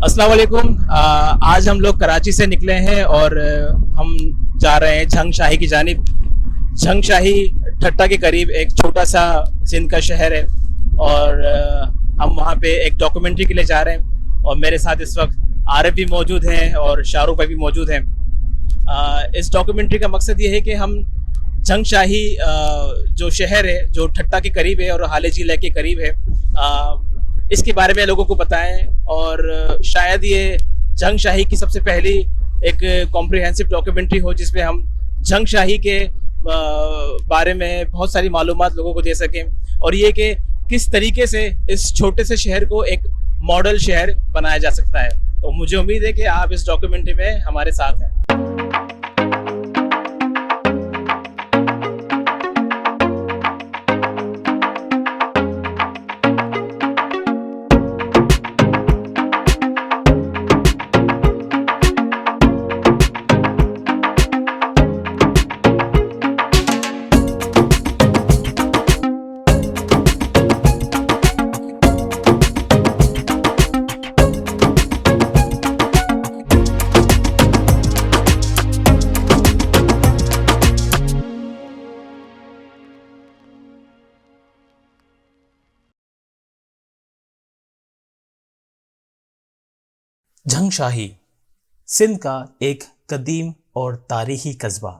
अस्सलाम वालेकुम। आज हम लोग कराची से निकले हैं और हम जा रहे हैं झंग शाही की जानिब। झंग शाही ठट्टा के करीब एक छोटा सा सिंध का शहर है और हम वहाँ पे एक डॉक्यूमेंट्री के लिए जा रहे हैं और मेरे साथ इस वक्त आरिफ भी मौजूद हैं और शाहरुख भाई भी मौजूद हैं। इस डॉक्यूमेंट्री का मकसद ये है कि हम झंग शाही जो शहर है जो ठट्टा के करीब है और हाले जिले के करीब है, इसके बारे में लोगों को बताएं और शायद ये झंग शाही की सबसे पहली एक कॉम्प्रिहेंसिव डॉक्यूमेंट्री हो जिसमें हम झंग शाही के बारे में बहुत सारी मालूमात लोगों को दे सकें और ये कि किस तरीके से इस छोटे से शहर को एक मॉडल शहर बनाया जा सकता है। तो मुझे उम्मीद है कि आप इस डॉक्यूमेंट्री में हमारे साथ हैं। झंग शाही सिंध का एक कदीम और तारीखी कस्बा।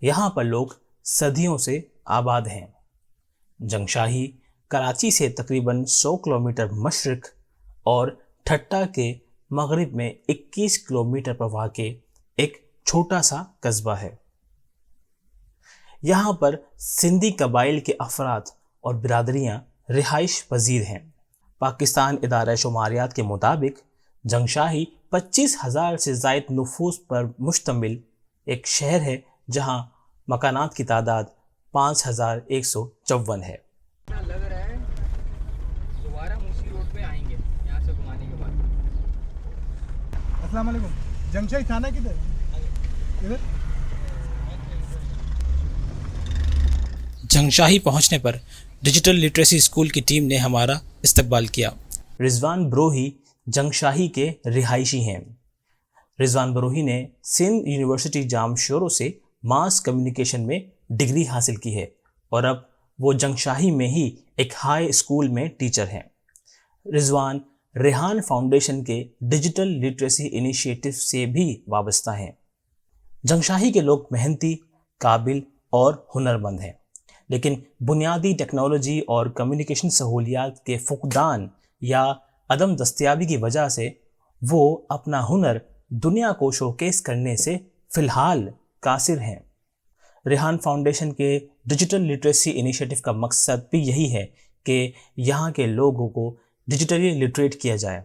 यहाँ पर लोग सदियों से आबाद हैं। झंग शाही कराची से तकरीबन 100 किलोमीटर मशरिक और ठट्टा के मगरिब में 21 किलोमीटर प्रवाह के एक छोटा सा कस्बा है। यहाँ पर सिंधी कबाइल के अफराद और बिरादरियाँ रिहाइश पजीर हैं। पाकिस्तान इदारा शुमारियात के मुताबिक झंग शाही 25,000 से ज़ायद नफूस पर मुश्तमिल एक शहर है जहाँ मकानात की तादाद 5,154 है। लग रहा है दोबारा मूसी रोड पे आएंगे यहाँ से घुमाने के बाद। अस्सलाम वालेकुम। झंग शाही थाना किधर इधर? झंग शाही पहुँचने पर डिजिटल लिटरेसी स्कूल की टीम ने हमारा इस्तकबाल किया। रिजवान बरोही झंग शाही के रिहायशी हैं। रिजवान बरोही ने सिंध यूनिवर्सिटी जामशोरो से मास कम्युनिकेशन में डिग्री हासिल की है और अब वो झंग शाही में ही एक हाई स्कूल में टीचर हैं। रिजवान रेहान फाउंडेशन के डिजिटल लिटरेसी इनिशिएटिव से भी वाबस्ता हैं। झंग शाही के लोग मेहनती, काबिल और हुनरमंद हैं, लेकिन बुनियादी टेक्नोलॉजी और कम्युनिकेशन सहूलियात के फुकदान या अदम दस्तयाबी की वजह से वो अपना हुनर दुनिया को शोकेस करने से फ़िलहाल कासिर हैं। रेहान फाउंडेशन के डिजिटल लिटरेसी इनिशिएटिव का मकसद भी यही है कि यहाँ के लोगों को डिजिटली लिटरेट किया जाए,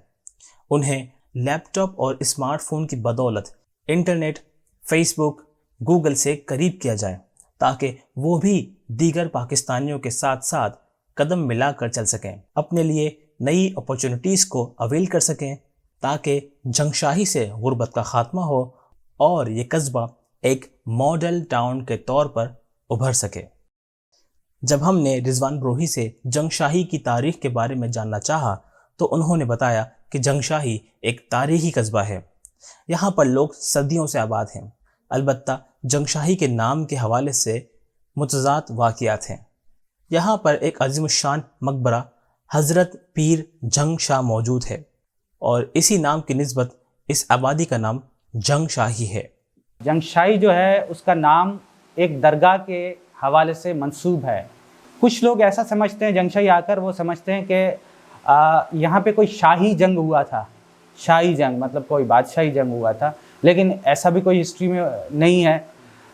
उन्हें लैपटॉप और स्मार्टफोन की बदौलत इंटरनेट, फेसबुक, गूगल से करीब किया जाए ताकि वो भी दीगर पाकिस्तानियों के साथ साथ कदम मिलाकर चल सकें, अपने लिए नई अपॉर्चुनिटीज़ को अवेल कर सकें ताकि झंग शाही से गुर्बत का ख़ात्मा हो और ये कस्बा एक मॉडल टाउन के तौर पर उभर सके। जब हमने रिजवान बरोही से झंग शाही की तारीख़ के बारे में जानना चाहा तो उन्होंने बताया कि झंग शाही एक तारीख़ी कस्बा है। यहाँ पर लोग सदियों से आबाद हैं। अलबत्ता झंग शाही के नाम के हवाले से मुतज़ाद वाक़ियात हैं। यहाँ पर एक अज़ीमुश्शान मकबरा हज़रत पीर झंग शाह मौजूद है और इसी नाम की निस्बत इस आबादी का नाम झंग शाही है। झंग शाही जो है उसका नाम एक दरगाह के हवाले से मंसूब है। कुछ लोग ऐसा समझते हैं, झंग शाही आकर वो समझते हैं कि यहाँ पे कोई शाही जंग हुआ था। शाही जंग मतलब कोई बादशाही जंग हुआ था, लेकिन ऐसा भी कोई हिस्ट्री में नहीं है।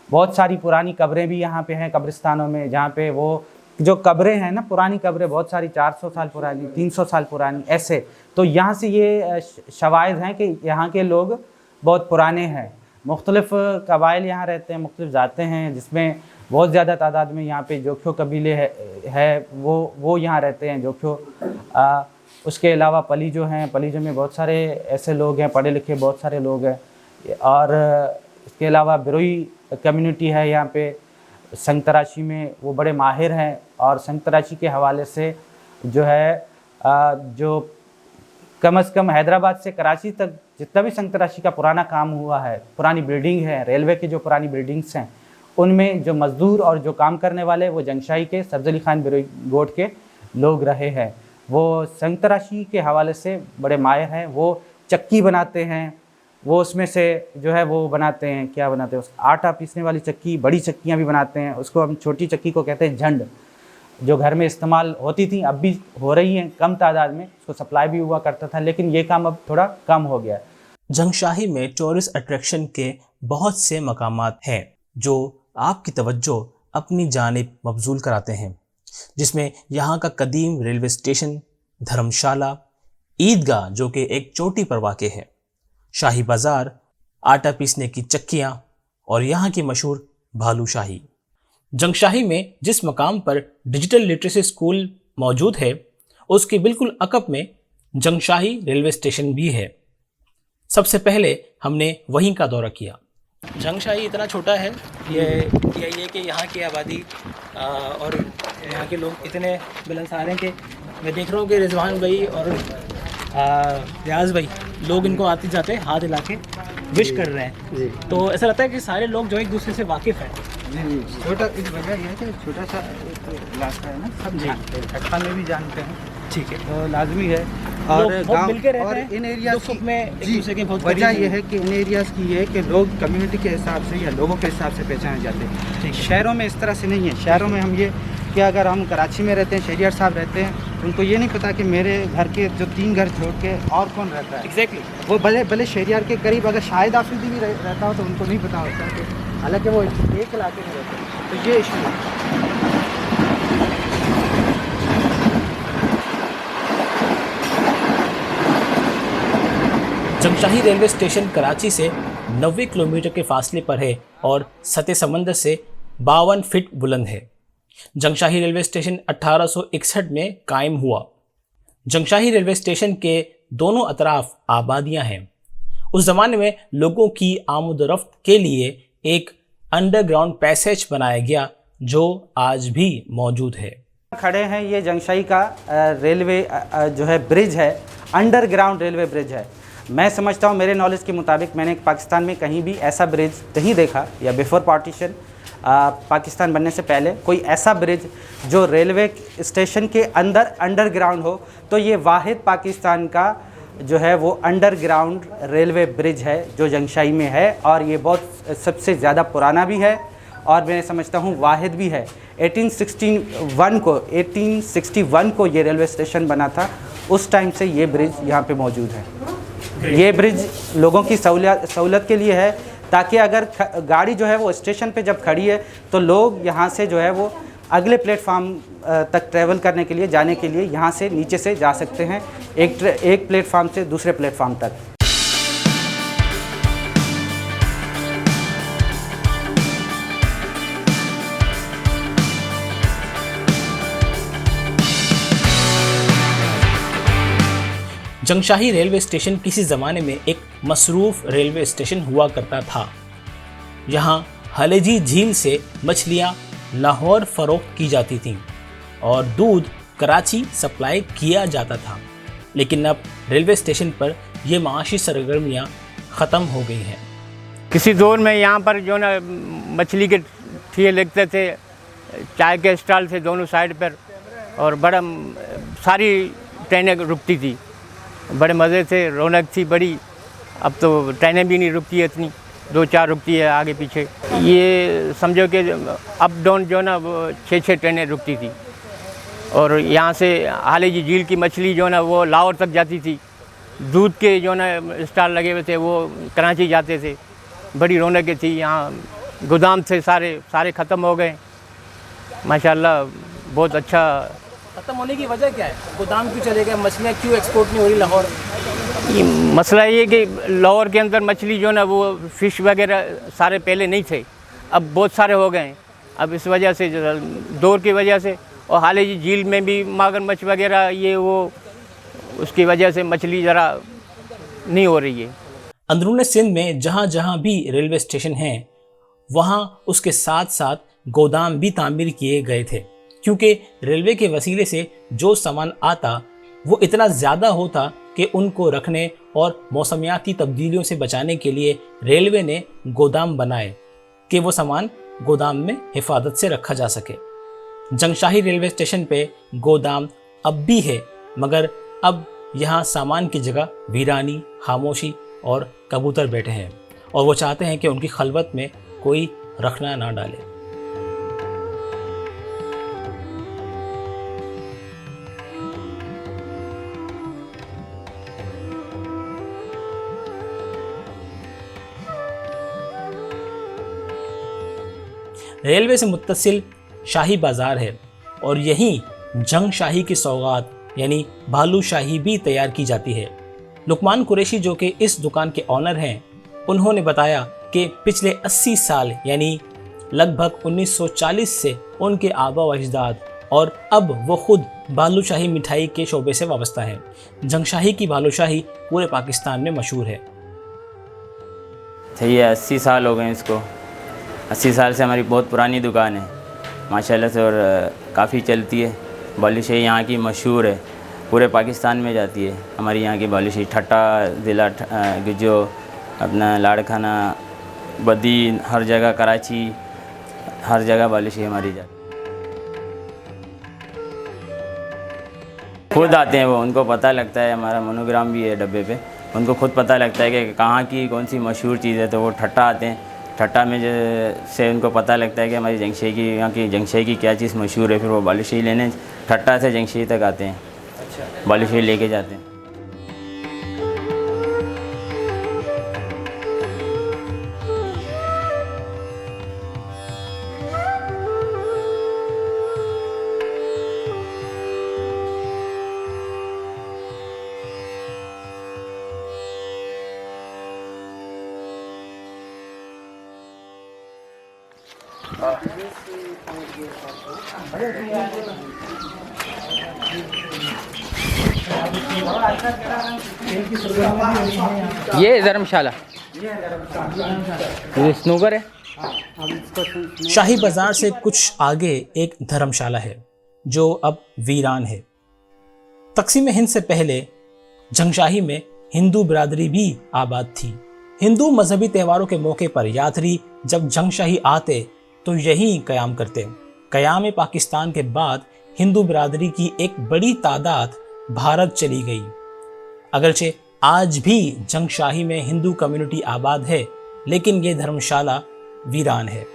बहुत सारी पुरानी कब्रें भी यहाँ पे हैं कब्रिस्तानों में, जहाँ पे वो जो कब्रें हैं ना, पुरानी कब्रें बहुत सारी 400 साल पुरानी, 300 साल पुरानी, ऐसे। तो यहाँ से ये शवाहिद हैं कि यहाँ के लोग बहुत पुराने हैं। मुख्तलिफ़ कबाइल यहाँ रहते हैं, मुख्तलिफ़ ज़ातें हैं, जिसमें बहुत ज़्यादा तादाद में यहाँ पे जोखियो कबीले है वो यहाँ रहते हैं। जोखियो उसके अलावा पलीजो हैं, पलीजो में बहुत सारे ऐसे लोग हैं, पढ़े लिखे बहुत सारे लोग हैं। और इसके अलावा बिरोई कम्युनिटी है यहाँ पे। संग तराशी में वो बड़े माहिर हैं और संग तराशी के हवाले से जो है जो कम से कम हैदराबाद से कराची तक जितना भी संग तराशी का पुराना काम हुआ है, पुरानी बिल्डिंग है, रेलवे की जो पुरानी बिल्डिंग्स हैं, उनमें जो मज़दूर और जो काम करने वाले वो जंगशाही के सब्ज़ अली खान गोट के लोग रहे हैं। वो संग तराशी के हवाले से बड़े माहिर हैं। वो चक्की बनाते हैं, वो उसमें से जो है वो बनाते हैं, क्या बनाते हैं, उस आटा पीसने वाली चक्की, बड़ी चक्कियाँ भी बनाते हैं। उसको हम छोटी चक्की को कहते हैं झंड, जो घर में इस्तेमाल होती थी, अब भी हो रही हैं कम तादाद में, उसको सप्लाई भी हुआ करता था, लेकिन ये काम अब थोड़ा कम हो गया है। जंगशाही में टूरिस्ट अट्रैक्शन के बहुत से मकामात हैं जो आपकी तवज्जो अपनी जानिब मबजूल कराते हैं, जिसमें यहाँ का कदीम रेलवे स्टेशन, धर्मशाला, ईदगाह जो कि एक चोटी पर वाक़ है, शाही बाज़ार, आटा पीसने की चक्कियाँ और यहाँ की मशहूर भालू शाही। जंगशाही में जिस मकाम पर डिजिटल लिटरेसी स्कूल मौजूद है, उसके बिल्कुल अकब में जंगशाही रेलवे स्टेशन भी है। सबसे पहले हमने वहीं का दौरा किया। जंगशाही इतना छोटा है, ये कि यहाँ की आबादी और यहाँ के लोग इतने मिलनसार हैं कि मैं देख रहा हूँ कि रिजवान भाई और रियाज भाई लोग इनको आते जाते हाथ हिला के विश कर रहे हैं जी। तो ऐसा लगता है कि सारे लोग जो एक दूसरे से वाकिफ़ हैं। छोटा इस वजह यह है कि छोटा सा इलाका है ना, सब जानते हैं, ठट्ठा में भी जानते हैं, ठीक है, तो लाजमी है। और गाँव और इन एरियाज में एक दूसरे के बहुत वजह यह है कि इन एरियाज़ की ये है कि लोग कम्युनिटी के हिसाब से या लोगों के हिसाब से पहचाने जाते हैं। शहरों में इस तरह से नहीं है। शहरों में हम ये कि अगर हम कराची में रहते हैं, शहरियार साहब रहते हैं, उनको ये नहीं पता कि मेरे घर के जो 3 घर छोड़ के और कौन रहता है। एग्जैक्टली वो भले शहरियार के करीब अगर शाहिद आफरीदी भी रहता हो तो उनको नहीं पता होता कि हालांकि वो एक इलाके में रहते हैं। तो ये इशू है। जंगशाही रेलवे स्टेशन कराची से 90 किलोमीटर के फासले पर है और सतह समंदर से 52 फीट बुलंद है। जंगशाही रेलवे स्टेशन 1861 में कायम हुआ। जंगशाही रेलवे स्टेशन के दोनों अतराफ आबादियां हैं। उस ज़माने में लोगों की आमद-ओ-रफ्त के लिए एक अंडरग्राउंड पैसेज बनाया गया जो आज भी मौजूद है। खड़े हैं, ये जंगशाही का रेलवे जो है ब्रिज है, अंडरग्राउंड रेलवे ब्रिज है। मैं समझता हूँ, मेरे नॉलेज के मुताबिक मैंने पाकिस्तान में कहीं भी ऐसा ब्रिज नहीं देखा, या बिफोर पार्टीशन पाकिस्तान बनने से पहले कोई ऐसा ब्रिज जो रेलवे स्टेशन के अंदर अंडरग्राउंड हो, तो ये वाहिद पाकिस्तान का जो है वो अंडरग्राउंड रेलवे ब्रिज है जो जंगशाही में है। और ये बहुत सबसे ज़्यादा पुराना भी है और मैं समझता हूँ वाहिद भी है। 1861 को ये रेलवे स्टेशन बना था, उस टाइम से ये ब्रिज यहाँ पे मौजूद है। ये ब्रिज लोगों की सहूलत के लिए है, ताकि अगर गाड़ी जो है वो स्टेशन पे जब खड़ी है तो लोग यहाँ से जो है वो अगले प्लेटफार्म तक ट्रैवल करने के लिए, जाने के लिए यहाँ से नीचे से जा सकते हैं, एक प्लेटफार्म से दूसरे प्लेटफार्म तक। जंगशाही रेलवे स्टेशन किसी ज़माने में एक मसरूफ़ रेलवे स्टेशन हुआ करता था। यहाँ हलेजी झील से मछलियाँ लाहौर फ़रोख्त की जाती थीं और दूध कराची सप्लाई किया जाता था, लेकिन अब रेलवे स्टेशन पर ये माशी सरगर्मियाँ ख़त्म हो गई हैं। किसी दौर में यहाँ पर जो ना मछली के ठिए लगते थे, चाय के स्टॉल थे दोनों साइड पर, और बड़ा सारी ट्रेनें रुकती थी, बड़े मज़े से, रौनक थी बड़ी। अब तो ट्रेनें भी नहीं रुकती है इतनी, 2-4 रुकती है आगे पीछे। ये समझो कि अप डाउन जो ना वो 6-6 ट्रेनें रुकती थी। और यहाँ से हालेजी झील की मछली जो ना वो लाहौर तक जाती थी। दूध के जो ना स्टॉल लगे हुए थे वो कराची जाते थे, बड़ी रौनकें थी। यहाँ गोदाम थे सारे ख़त्म हो गए माशाल्लाह। बहुत अच्छा। ख़त्म होने की वजह क्या है? गोदाम क्यों चले गए? मछलियाँ क्यों एक्सपोर्ट नहीं हो रही लाहौर? ये मसला ये कि लाहौर के अंदर मछली जो ना वो फ़िश वगैरह सारे पहले नहीं थे, अब बहुत सारे हो गए। अब इस वजह से दौर की वजह से, और हालेजी झील में भी मगरमच्छ वगैरह ये वो, उसकी वजह से मछली ज़रा नहीं हो रही है। अंदरूनी सिंध में जहाँ जहाँ भी रेलवे स्टेशन हैं वहाँ उसके साथ साथ गोदाम भी तामीर किए गए थे, क्योंकि रेलवे के वसीले से जो सामान आता वो इतना ज़्यादा होता कि उनको रखने और मौसमियाती तब्दीलियों से बचाने के लिए रेलवे ने गोदाम बनाए कि वो सामान गोदाम में हिफाजत से रखा जा सके। जंगशाही रेलवे स्टेशन पे गोदाम अब भी है, मगर अब यहाँ सामान की जगह वीरानी, खामोशी और कबूतर बैठे हैं और वो चाहते हैं कि उनकी खलवत में कोई रखना ना डाले। रेलवे से मुत्तसिल शाही बाज़ार है और यहीं जंग शाही की सौगात यानी भालू शाही भी तैयार की जाती है। लुकमान कुरैशी जो कि इस दुकान के ऑनर हैं, उन्होंने बताया कि पिछले 80 साल यानी लगभग 1940 से उनके आबा व अजदाद और अब वो खुद भालूशाही मिठाई के शोबे से वाबस्ता है। जंगशाही की भालूशाही पूरे पाकिस्तान में मशहूर है। ये 80 साल हो गए इसको। 80 साल से हमारी बहुत पुरानी दुकान है माशाल्लाह से, और काफ़ी चलती है। बालूशाही यहाँ की मशहूर है, पूरे पाकिस्तान में जाती है हमारी यहाँ की बालूशाही। ठट्टा ज़िला जो अपना लाड़खाना, बदी, हर जगह, कराची, हर जगह बालूशाही हमारी जाती है। खुद आते हैं वो, उनको पता लगता है, हमारा मोनोग्राम भी है डब्बे पे, उनको खुद पता लगता है कि कहाँ की कौन सी मशहूर चीज़ है, तो वो ठट्टा आते हैं। ठट्टा में से उनको पता लगता है कि हमारी जंगशाही की, यहाँ की जंगशाही की क्या चीज़ मशहूर है, फिर वो बालूशाही लेने ठट्टा से जंगशाही तक आते हैं। अच्छा। बालूशाही लेके जाते हैं। ये धर्मशाला, ये स्नूकर है। शाही बाजार से कुछ आगे एक धर्मशाला है जो अब वीरान है। तकसीम हिंद से पहले जंगशाही में हिंदू बिरादरी भी आबाद थी। हिंदू मजहबी त्योहारों के मौके पर यात्री जब जंगशाही आते तो यहीं क़याम करते। क़याम पाकिस्तान के बाद हिंदू बिरादरी की एक बड़ी तादाद भारत चली गई। अगरचे आज भी जंगशाही में हिंदू कम्युनिटी आबाद है, लेकिन ये धर्मशाला वीरान है।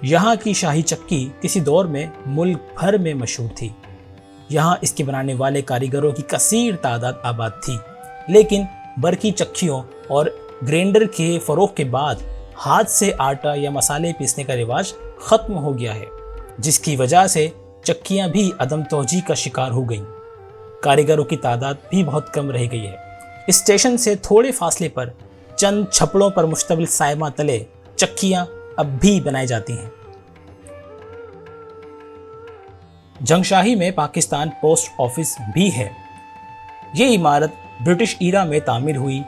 यहाँ की शाही चक्की किसी दौर में मुल्क भर में मशहूर थी। यहाँ इसके बनाने वाले कारीगरों की कसीर तादाद आबाद थी, लेकिन बरकी चक्कियों और ग्राइंडर के फ़रोग़ के बाद हाथ से आटा या मसाले पीसने का रिवाज ख़त्म हो गया है, जिसकी वजह से चक्कियाँ भी अदम तोजी का शिकार हो गईं। कारीगरों की तादाद भी बहुत कम रह गई है। स्टेशन से थोड़े फासले पर चंद छपड़ों पर मुश्तमिल सायमा तले चक्कियाँ अब भी बनाई जाती हैं। जंगशाही में पाकिस्तान पोस्ट ऑफिस भी है। ये इमारत ब्रिटिश ईरा में तामीर हुई,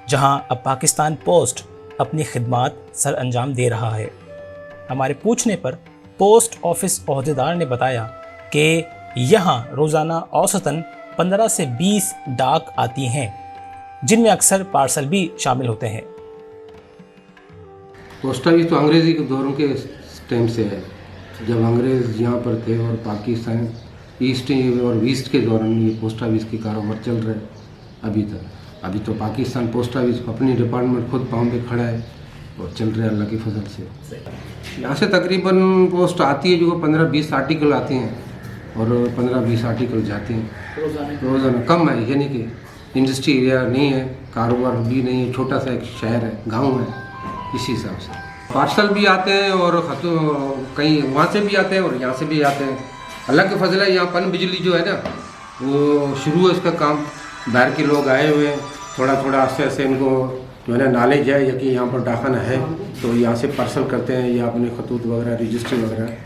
जहां अब पाकिस्तान पोस्ट अपनी खिदमात सर अंजाम दे रहा है। हमारे पूछने पर पोस्ट ऑफिस ओहदेदार ने बताया कि यहाँ रोज़ाना औसतन 15 से 20 डाक आती हैं, जिनमें अक्सर पार्सल भी शामिल होते हैं। पोस्ट ऑफिस तो अंग्रेज़ी के दौरों के टाइम से है, जब अंग्रेज़ यहाँ पर थे और पाकिस्तान ईस्ट और वेस्ट के दौरान ये पोस्ट ऑफिस के कारोबार चल रहे हैं अभी तक। अभी तो पाकिस्तान पोस्ट ऑफिस अपनी डिपार्टमेंट खुद पाँव पे खड़ा है और चल रहा है अल्लाह की फजल से। यहाँ से तकरीबन पोस्ट आती है जो 15-20 आर्टिकल आते हैं और 15-20 आर्टिकल जाते हैं रोज़ाना। कम है, यानी कि इंडस्ट्री एरिया नहीं है, कारोबार भी नहीं है, छोटा सा एक शहर है, गाँव है, इसी हिसाब से पार्सल भी आते हैं और कहीं वहाँ से भी आते हैं और यहाँ से भी आते हैं। अल्लाह के फजल है, यहाँ पन बिजली जो है ना वो शुरू है इसका काम। बाहर के लोग आए हुए हैं, थोड़ा थोड़ा आस्ते आस्ते इनको जो है ना नॉलेज है या कि यहाँ पर डाकखाना है तो यहाँ से पार्सल करते हैं या अपने खतूत वगैरह रजिस्ट्री वगैरह।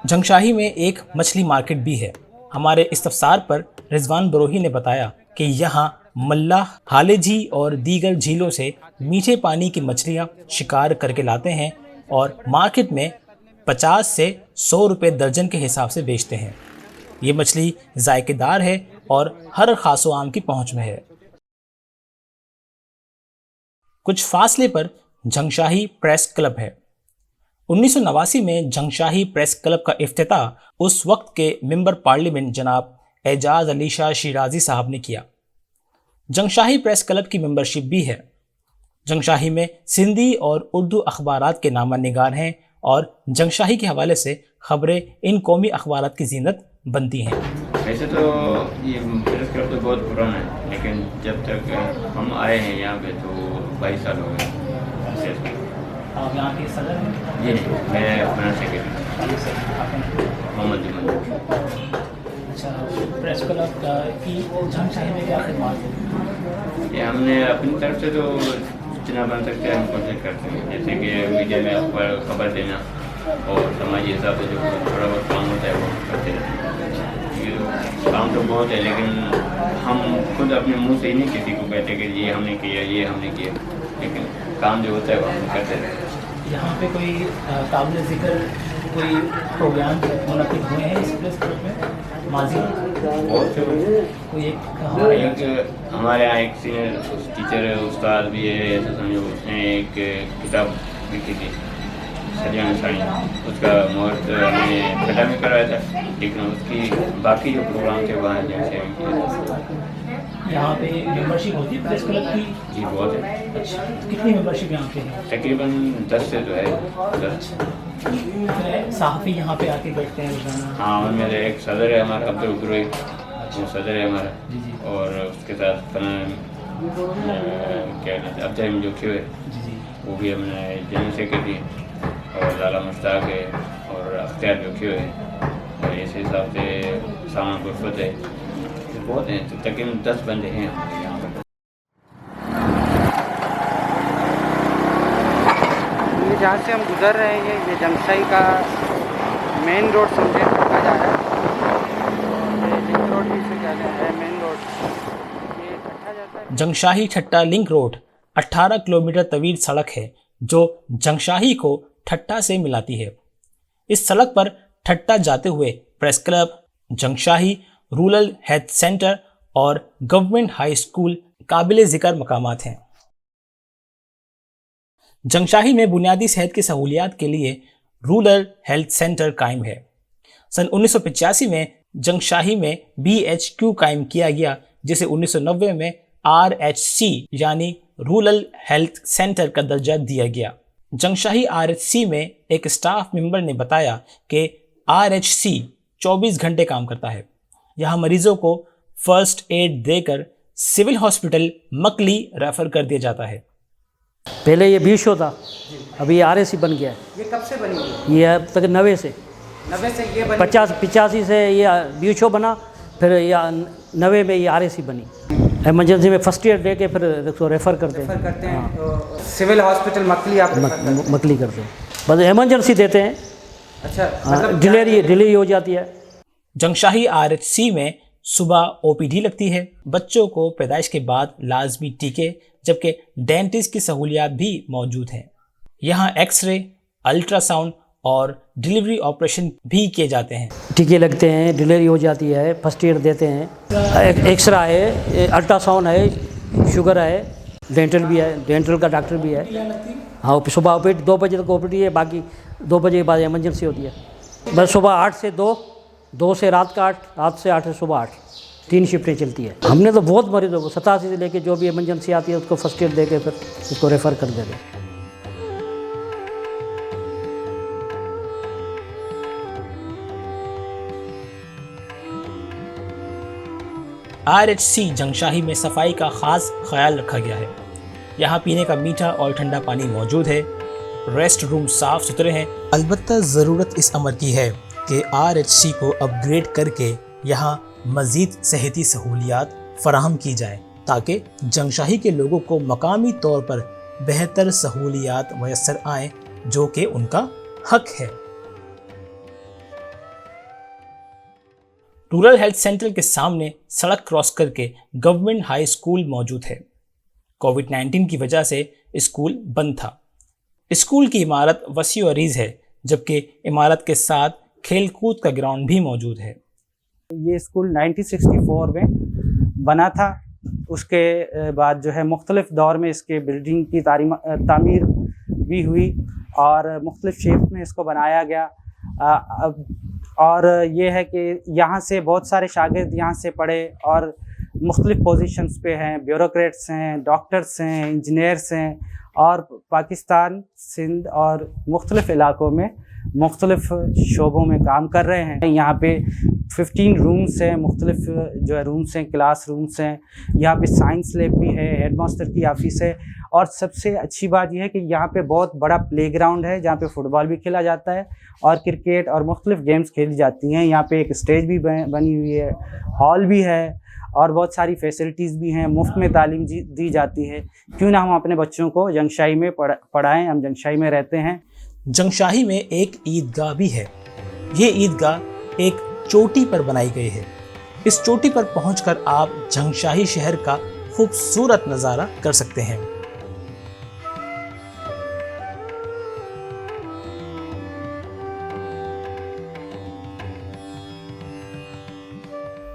जंगशाही में एक मछली मार्केट भी है। हमारे इस्तफसार पर रिजवान बरोही ने बताया कि यहाँ मल्लाह हाले झील और दीगर झीलों से मीठे पानी की मछलियाँ शिकार करके लाते हैं और मार्केट में 50 से 100 रुपये दर्जन के हिसाब से बेचते हैं। ये मछली जायकेदार है और हर खासो आम की पहुँच में है। कुछ फासले पर जंगशाही प्रेस क्लब है। 1989 में जंगशाही प्रेस क्लब का इफ्तिताह उस वक्त के मेंबर पार्लियामेंट जनाब एजाज अली शाह शिराजी साहब ने किया। जंगशाही प्रेस क्लब की मेंबरशिप भी है। जंगशाही में सिंधी और उर्दू अखबारात के नामा निगार हैं और जंगशाही के हवाले से खबरें इन कौमी अखबारात की जीनत बनती हैं। वैसे तो ये प्रेस क्लब तो बहुत पुराना है, लेकिन जब तक हम आए हैं यहाँ पे तो 22 साल हो गए। आप यहाँ के सदर हैं? जी नहीं, मैं बना सेक्रेटरी मोहम्मद जुमान। अच्छा, प्रेस क्लब की जंगशाही में क्या खिदमत है? ये हमने अपनी तरफ से तो जितना बन सकते हैं हम कोशिश करते हैं, जैसे कि मीडिया में खबर देना और समाजी हिसाब से जो थोड़ा बहुत काम होता है वो करते रहते हैं। ये काम तो बहुत है, लेकिन हम खुद अपने मुंह से ही नहीं किसी को कहते कि ये हमने किया, ये हमने किया, लेकिन काम जो होता है वो हम करते रहते हैं। यहाँ पे कोई काबिल ज़िक्र कोई प्रोग्राम मुनक़िद हुए हैं इस प्रेस क्लब में माजी? बहुत कोई एक हमारे यहाँ एक सीनियर टीचर है, उस्ताद भी है, ऐसा समझो, उसने एक किताब लिखी थी सलियाना साइन, उसका मुहूर्त हमने खड़ा में करवाया था, लेकिन उसकी बाकी जो प्रोग्राम थे वहाँ जैसे यहाँ पे मेंबरशिप होती है प्रेस क्लब की? जी बहुत है। अच्छा, कितनी मेंबरशिप यहाँ पे है? तकरीबन 10 से जो है 10। सहाफ़ी यहाँ पे आके बैठते हैं रोजाना? हाँ, उनमें से एक सदर है हमारा अब्दुल गुरई, वो सदर है हमारा, जी जी, और उसके साथ क्या कहते हैं अब्दुल जोखियो है, जी जी, वो भी हमने जनरल सेक्रेटरी, और लाला मुश्ताक है और अख्तियार जोखियो है, और इस हिसाब से सामान गुरफत है, बहुत हैं, तो तकरीबन 10 बंदे हैं यहाँ पर। ये जहाँ से हम गुजर रहे हैं ये जंगशाही का मेन रोड समझे कहा जा रहा है, ये लिंक रोड भी से कहते हैं मेन रोड, ये कहा जाता है। जंगशाही ठट्टा लिंक रोड 18 किलोमीटर तवील सड़क है जो जंगशाही को ठट्टा से मिलाती है। इस सड़क पर ठट्टा जाते हुए press club, Jungshahi rural health centre और गवर्नमेंट हाई स्कूल काबिल ज़िक्र मकामात हैं। जंगशाही में बुनियादी सेहत की सहूलियात के लिए रूरल हेल्थ सेंटर कायम है। सन 1985 में जंगशाही में BHQ कायम किया गया, जिसे 1990 में RHC यानी रूरल हेल्थ सेंटर का दर्जा दिया गया। जंगशाही RHC में एक स्टाफ मेंबर ने बताया कि RHC 24 घंटे काम करता है। यहाँ मरीजों को फर्स्ट एड देकर सिविल हॉस्पिटल मकली रेफर कर दिया जाता है। पहले ये BHO था, अभी RHC बन गया है। ये कब से बनी हुई? ये अब तक 90 से ये बनी? 85 से ये BHO बना, फिर या 90 में ये RHC बनी। इमरजेंसी में फर्स्ट एड दे के फिर उसको रेफ़र करते हैं। हाँ। तो सिविल हॉस्पिटल मकली आप मकली करते हैं, बस इमरजेंसी देते हैं। अच्छा, मतलब डिलीवरी हो जाती है। जंगशाही RHC में सुबह OPD लगती है। बच्चों को पैदाइश के बाद लाजमी टीके, जबकि डेंटिस्ट की सहूलियात भी मौजूद हैं। यहाँ एक्सरे, अल्ट्रासाउंड और डिलीवरी ऑपरेशन भी किए जाते हैं। टीके लगते हैं, डिलीवरी हो जाती है, फर्स्ट एड देते हैं, एक्सरा है, अल्ट्रासाउंड है, शुगर है, डेंटल भी है, डेंटल का डॉक्टर भी है। हाँ, सुबह OPD 2 बजे तक OPD है, बाकी 2 बजे के बाद इमरजेंसी होती है। बस सुबह 8 से 2 से रात का 8, रात से 8 से सुबह 8, 3 शिफ्टें चलती है। हमने तो बहुत मरीजों को 87 से लेके जो भी इमरजेंसी आती है उसको फर्स्ट एड दे के फिर उसको रेफ़र कर देते हैं। RHC जंगशाही में सफाई का ख़ास ख्याल रखा गया है। यहाँ पीने का मीठा और ठंडा पानी मौजूद है। रेस्ट रूम साफ़ सुथरे हैं। अलबत्ता ज़रूरत इस अमर की है कि RHC को अपग्रेड करके यहाँ मज़ीद सेहती सहूलियात फराहम की जाए। ताकि जंगशाही के लोगों को मकामी तौर पर बेहतर सहूलियात मैसर आएँ जो कि उनका हक है। रूरल हेल्थ सेंटर के सामने सड़क क्रॉस करके गवर्नमेंट हाई स्कूल मौजूद है। कोविड-19 की वजह से स्कूल बंद था। स्कूल की इमारत वसी और अरीज है, जबकि इमारत के साथ खेलकूद का ग्राउंड भी मौजूद है। ये स्कूल 1964 में बना था। उसके बाद जो है मुख्तलिफ दौर में इसके बिल्डिंग की तामीर भी हुई और मुख्तलिफ शेप में इसको बनाया गया। और ये है कि यहाँ से बहुत सारे शागिर्द यहाँ से पढ़े और मुख्तलिफ पोजीशंस पे हैं, ब्यूरोक्रेट्स हैं, डॉक्टर्स हैं, इंजीनियर्स हैं और पाकिस्तान, सिंध और मुख्तलिफ इलाकों में मुख्तलिफ शोबों में काम कर रहे हैं। यहाँ पे 15 रूम्स हैं, मुख्तलिफ जो है रूम्स हैं, क्लास रूम्स हैं। यहाँ पे साइंस लैब भी है, हेडमास्टर की ऑफिस है और सबसे अच्छी बात यह है कि यहाँ पे बहुत बड़ा प्लेग्राउंड है जहाँ पे फुटबॉल भी खेला जाता है और क्रिकेट और मुख्तलिफ गेम्स खेली जाती हैं। यहाँ पे एक स्टेज भी बनी हुई है, हॉल भी है और बहुत सारी फैसिलिटीज़ भी हैं। मुफ्त में तालीम दी जाती है। क्यों ना हम अपने बच्चों को जंगशाही में पढ़ाएँ। हम जंगशाही में रहते हैं। जंगशाही में एक ईदगाह भी है। ये ईदगाह एक चोटी पर बनाई गई है। इस चोटी पर पहुंचकर आप जंगशाही शहर का खूबसूरत नज़ारा कर सकते हैं।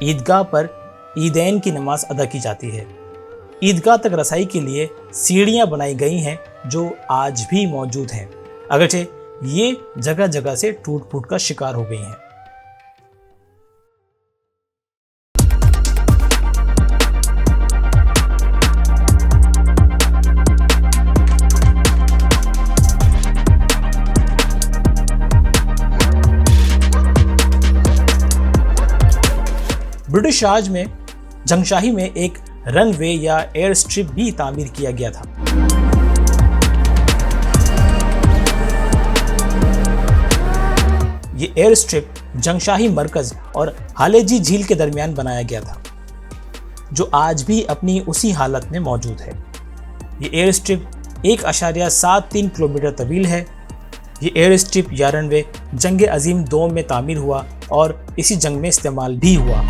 ईदगाह पर ईदैन की नमाज अदा की जाती है। ईदगाह तक रसाई के लिए सीढ़ियां बनाई गई हैं जो आज भी मौजूद हैं, अगरचे ये जगह जगह से टूट फूट का शिकार हो गई हैं। ब्रिटिश राज में जंगशाही में एक रनवे या एयर स्ट्रिप भी तामीर किया गया था। ये एयर स्ट्रिप जंगशाही मरकज और हालेजी झील के दरमियान बनाया गया था, जो आज भी अपनी उसी हालत में मौजूद है। ये एयर स्ट्रिप 1.73 किलोमीटर तवील है। ये एयर स्ट्रिप या रनवे जंग अजीम 2 में तामीर हुआ और इसी जंग में इस्तेमाल भी हुआ।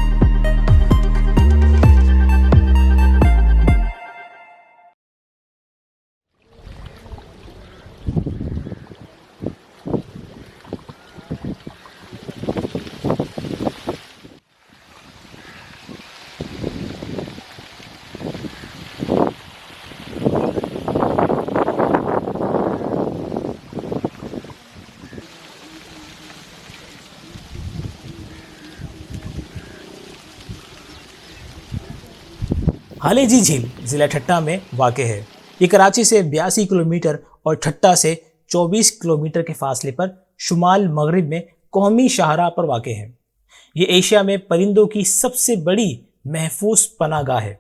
हालेजी झील ज़िला ठट्टा में वाक़ है। ये कराची से 82 किलोमीटर और ठट्टा से 24 किलोमीटर के फासले पर शुमाल मगरिब में कौमी शाहराह पर वाक़ है। ये एशिया में परिंदों की सबसे बड़ी महफूज पनाहगाह है।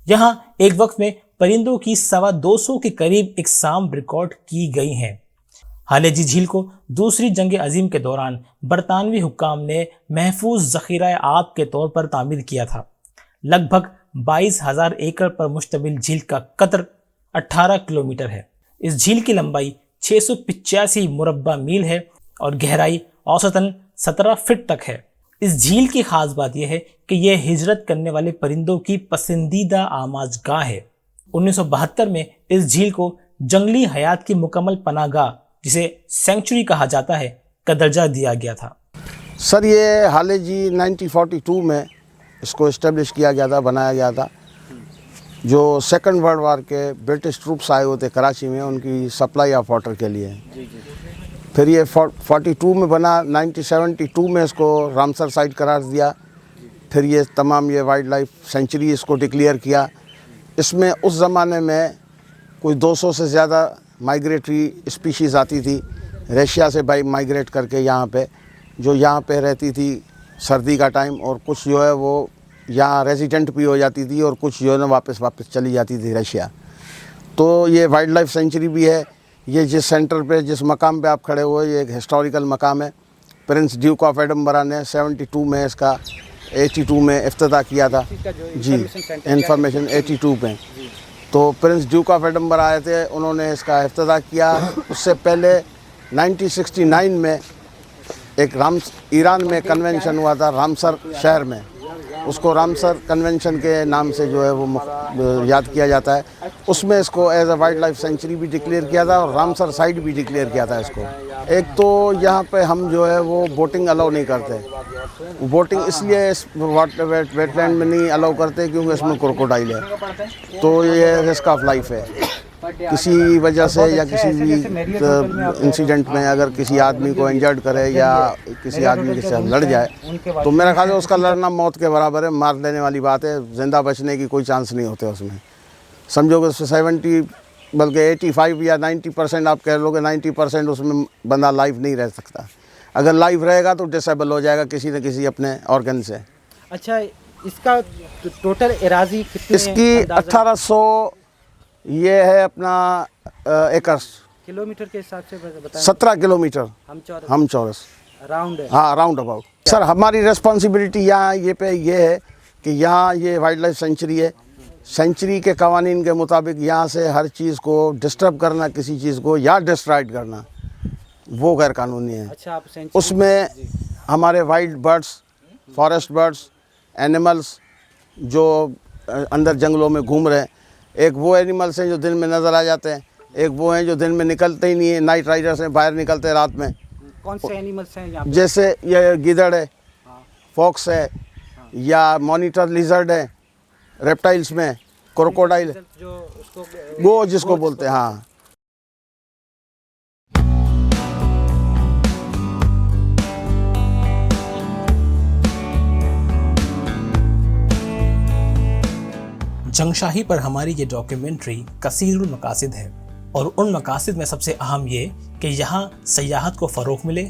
यहाँ एक वक्त में परिंदों की 225 के करीब इकसाम रिकॉर्ड की गई हैं। हालेजी झील को दूसरी जंग अजीम के दौरान बरतानवी हुक्काम ने महफूज ज़ख़ीरा आब के तौर पर तामीर किया था। लगभग 22,000 एकड़ पर मुश्तमिल झील का कतर 18 किलोमीटर है। इस झील की लंबाई 685 मुरब्बा मील है और गहराई औसतन 17 फीट तक है। इस झील की खास बात यह है कि यह हिजरत करने वाले परिंदों की पसंदीदा आमाजगाह है। 1972 में इस झील को जंगली हयात की मुकम्मल पनाहगाह, जिसे सेंचुरी कहा जाता है, का दर्जा दिया गया था। सर, ये हालेजी 1942 में इसको इस्टेब्लिश किया गया था, बनाया गया था। जो सेकंड वर्ल्ड वार के ब्रिटिश ट्रूप्स आए हुए थे कराची में, उनकी सप्लाई ऑफ वाटर के लिए। फिर ये 42 में बना। 1972 में इसको रामसर साइट करार दिया। फिर ये तमाम ये वाइल्ड लाइफ सेंचुरी इसको डिक्लेयर किया। इसमें उस ज़माने में कोई 200 से ज़्यादा माइग्रेटरी स्पीशीज़ आती थी रशिया से माइग्रेट करके यहाँ पे, जो यहाँ पे रहती थी सर्दी का टाइम, और कुछ जो है वो यहाँ रेजिडेंट भी हो जाती थी और कुछ जो है ना वापस चली जाती थी रशिया। तो ये वाइल्ड लाइफ सेंचुरी भी है। ये जिस सेंटर पे, जिस मकाम पे आप खड़े हुए, ये एक हिस्टोरिकल मकाम है। प्रिंस ड्यूक ऑफ एडम्बरा ने 72 में इसका 82 में इफ्तिताह किया था जी, इंफॉर्मेशन 82 में। तो प्रिंस ड्यूक ऑफ एडम्बर आए थे, उन्होंने इसका इफ्तिताह किया। उससे पहले 1969 में एक ईरान में कन्वेंशन हुआ था रामसर शहर में, उसको रामसर कन्वेंशन के नाम से जो है वो याद किया जाता है। उसमें इसको as a wildlife sanctuary भी डिक्लेयर किया था और रामसर साइट भी डिक्लेयर किया था इसको। एक तो यहाँ पे हम जो है वो बोटिंग अलाउ नहीं करते। बोटिंग इसलिए इस वेटलैंड में नहीं अलाउ करते क्योंकि इसमें क्रोकोडाइल है, तो ये रिस्क ऑफ लाइफ है। किसी वजह से या किसी भी इंसिडेंट में अगर किसी आदमी को इंजर्ड करे या किसी आदमी के साथ लड़ जाए तो मेरा ख्याल है उसका लड़ना मौत के बराबर है, मार देने वाली बात है। ज़िंदा बचने की कोई चांस नहीं होते उसमें। समझोगे 70 बल्कि 85 या 90% आप कह लोगे, 90% उसमें बंदा लाइव नहीं रह सकता। अगर लाइव रहेगा तो डिसेबल हो जाएगा किसी न किसी अपने ऑर्गन से। अच्छा, इसका टोटल एराजी कितनी? इसकी 1800 ये है अपना एकर्स, किलोमीटर के हिसाब से बताएं। 17 किलोमीटर हम चौरस राउंड है। हाँ, राउंड अबाउट। सर हमारी रिस्पॉन्सिबिलिटी यहाँ ये है कि यहाँ ये वाइल्ड लाइफ सेंचुरी है। सेंचुरी के कवानीन के मुताबिक यहाँ से हर चीज़ को डिस्टर्ब करना, किसी चीज़ को या डिस्ट्रॉय करना, वो गैर कानूनी है। अच्छा, आप उसमें हमारे wild birds, forest birds, animals जो अंदर जंगलों में घूम रहे हैं, एक वो एनिमल्स हैं जो दिन में नज़र आ जाते हैं, एक वो हैं जो दिन में निकलते ही नहीं है, नाइट राइडर्स हैं, बाहर निकलते हैं रात में। कौन से एनिमल्स हैं यहाँ पे? जैसे ये गिदड़ है, फॉक्स है, या मॉनिटर लिजर्ड है, रेप्टाइल्स में क्रोकोडाइल, वो जिसको बोलते हैं। हाँ, जंगशाही पर हमारी ये डॉक्यूमेंट्री कसीरुल मकासिद है और उन मकासिद में सबसे अहम ये कि यहाँ सयाहत को फ़रोग़ मिले,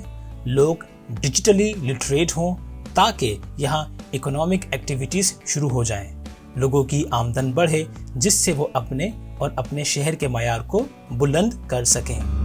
लोग डिजिटली लिटरेट हों ताकि यहाँ इकोनॉमिक एक्टिविटीज़ शुरू हो जाएं, लोगों की आमदन बढ़े जिससे वो अपने और अपने शहर के मयार को बुलंद कर सकें।